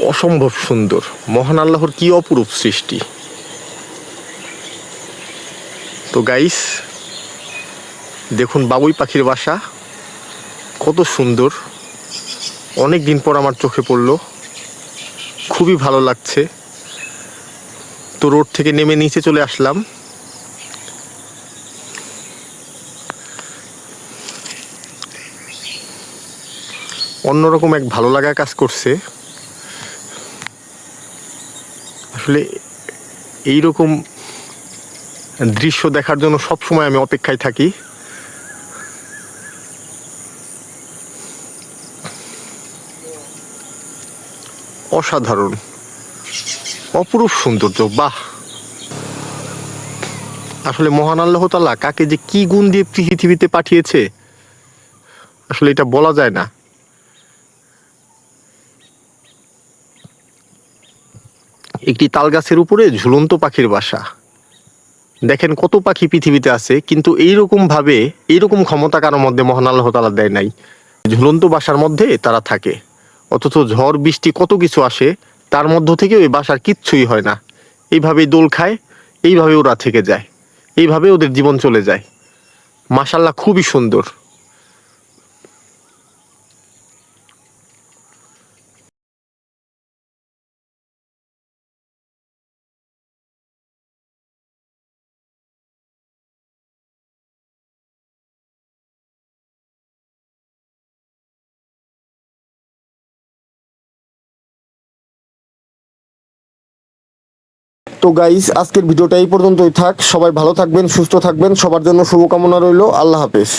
অসম্ভব সুন্দর। মহান আল্লাহর কি অপরূপ সৃষ্টি। তো গাইস দেখুন বাবুই পাখির বাসা কত সুন্দর। অনেক দিন পর আমার চোখে পড়লো, খুবই ভালো লাগছে। তো রোড থেকে নেমে নিচে চলে আসলাম। অন্যরকম এক ভালো লাগা কাজ করছে। আসলে এইরকম দৃশ্য দেখার জন্য সবসময় আমি অপেক্ষায় থাকি। অসাধারণ, অপরূপ সৌন্দর্য। বাহ, আসলে মহান আল্লাহ তাআলা কাকে যে কি গুণ দিয়ে পৃথিবীতে পাঠিয়েছে আসলে এটা বলা যায় না। একটি তাল গাছের উপরে ঝুলন্ত পাখির বাসা। দেখেন কত পাখি পৃথিবীতে আছে, কিন্তু এইরকম ভাবে এইরকম ক্ষমতা কারোর মধ্যে মহান আল্লাহ তাআলা দেয় নাই। ঝুলন্ত বাসার মধ্যে তারা থাকে, অথচ ঝড় বৃষ্টি কত কিছু আসে, তার মধ্য থেকে ওই বাসার কিচ্ছুই হয় না। এইভাবেই দোল খায়, এইভাবে ওরা থেকে যায়, এইভাবে ওদের জীবন চলে যায়। মাশাআল্লাহ, খুবই সুন্দর। তো গাইস আজকের ভিডিওটা এই পর্যন্তই থাক। সবাই ভালো থাকবেন, সুস্থ থাকবেন, সবার জন্য শুভকামনা রইল। আল্লাহ হাফেজ।